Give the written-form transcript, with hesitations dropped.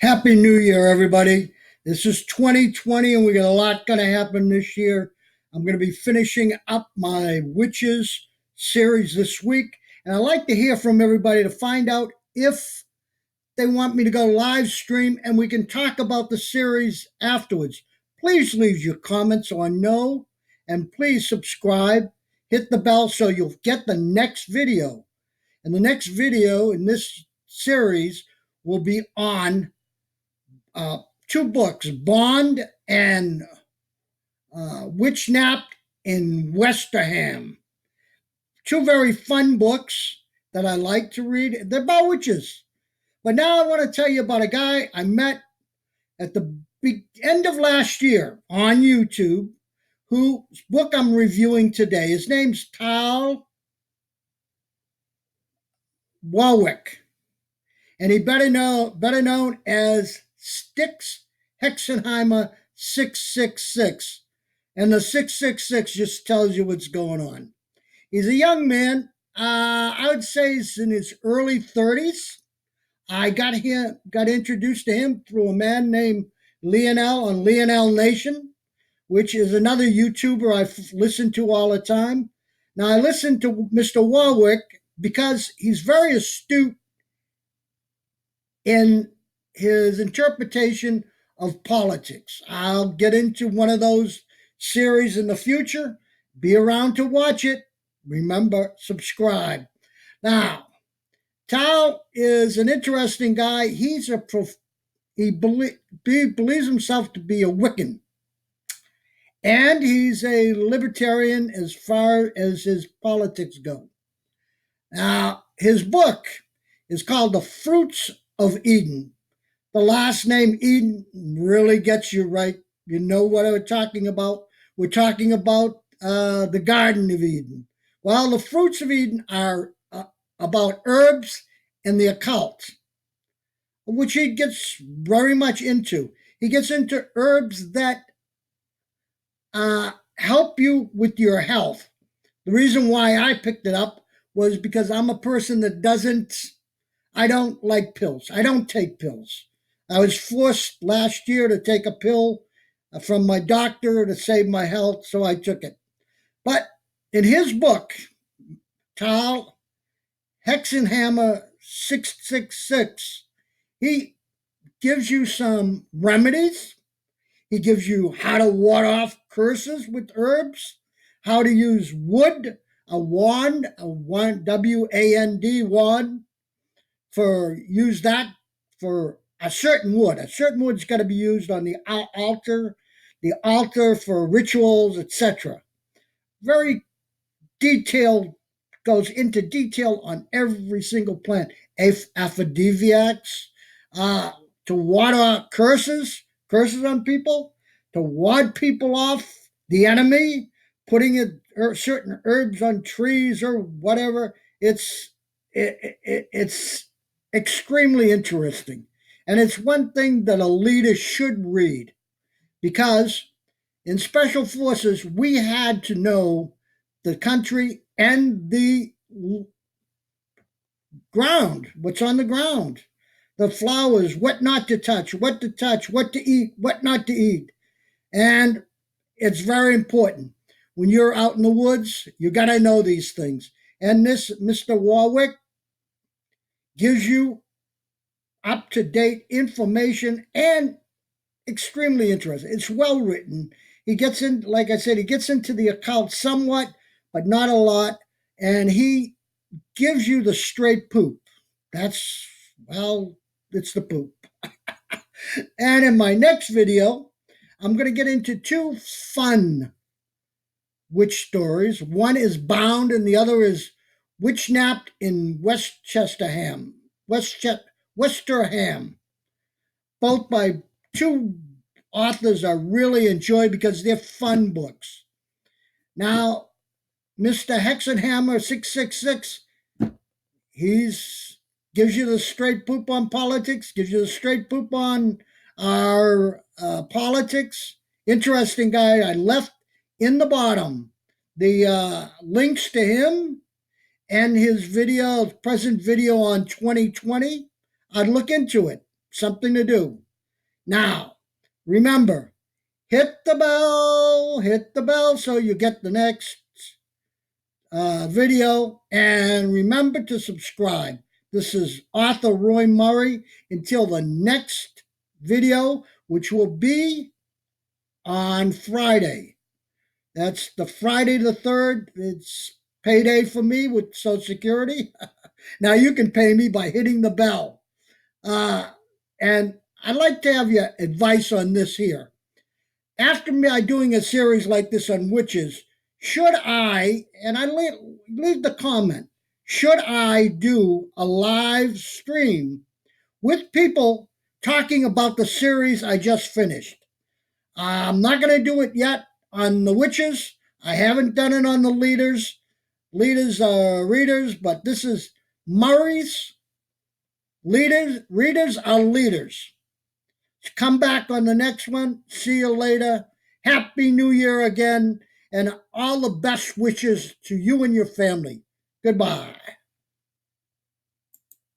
Happy New Year, everybody. This is 2020, and we got a lot going to happen this year. I'm going to be finishing up my Witches series this week, and I'd like to hear from everybody to find out if they want me to go live stream and we can talk about the series afterwards. Please leave your comments so I know, and please subscribe, hit the bell so you'll get the next video. And the next video in this series will be on uh, two books, Bond and Witchnapped in Westerham. Two very fun books that I like to read. They're about witches. But now I want to tell you about a guy I met at the end of last year on YouTube, whose book I'm reviewing today. His name's Tarl Warwrick, and he better known as Styx Hexenheimer 666. And the 666 just tells you what's going on. He's a young man. I would say he's in his early 30s. I got introduced to him through a man named Lionel on Lionel Nation, which is another YouTuber I listen to all the time. Now, I listen to Mr. Warwick because he's very astute in his interpretation of politics. I'll get into one of those series in the future. Be around to watch it. Remember, subscribe. Now, Tal is an interesting guy. He believes himself to be a Wiccan, and he's a libertarian as far as his politics go. Now, his book is called The Fruits of Eden. The last name Eden really gets you right. You know what we're talking about. We're talking about the Garden of Eden. Well, the Fruits of Eden are about herbs and the occult, which he gets very much into. He gets into herbs that help you with your health. The reason why I picked it up was because I'm a person that I don't like pills. I don't take pills. I was forced last year to take a pill from my doctor to save my health, so I took it. But in his book, Tarl Hexenhammer 666, he gives you some remedies. He gives you how to ward off curses with herbs, how to use wood, a wand, W-A-N-D, wand, use that for a certain wood. A certain wood's got to be used on the altar for rituals, etc. Very detailed, goes into detail on every single plant. Aphrodisiacs, to ward off curses on people, to ward people off the enemy, putting certain herbs on trees or whatever. It's extremely interesting. And it's one thing that a leader should read, because in special forces, we had to know the country and the ground, what's on the ground, the flowers, what not to touch, what to eat, what not to eat. And it's very important. When you're out in the woods, you got to know these things. And this Mr. Warwick gives you up to date information and extremely interesting. It's well written. He gets in, like I said, he gets into the occult somewhat, but not a lot. And he gives you the straight poop. It's the poop. And in my next video, I'm going to get into two fun witch stories. One is Bound, and the other is Witchnapped in Westerham. Both by two authors I really enjoy because they're fun books. Now, Mr. Hexenhammer 666, he's gives you the straight poop on politics, gives you the straight poop on our politics. Interesting guy. I left in the bottom the links to him and his present video on 2020. I'd look into it. something to do. Now, remember, hit the bell so you get the next video, and remember to subscribe. This is Arthur Roy Murray. Until the next video, which will be on Friday. That's the Friday the 3rd. It's payday for me with Social Security. Now you can pay me by hitting the bell. And I'd like to have your advice on this here. After me doing a series like this on witches, should I, and I leave the comment, should I do a live stream with people talking about the series I just finished? I'm not going to do it yet on the witches. I haven't done it on the leaders. Leaders are readers, but this is Murray's leaders. Readers are leaders. Come back on the next one. See you later. Happy New Year again, and all the best wishes to you and your family. Goodbye.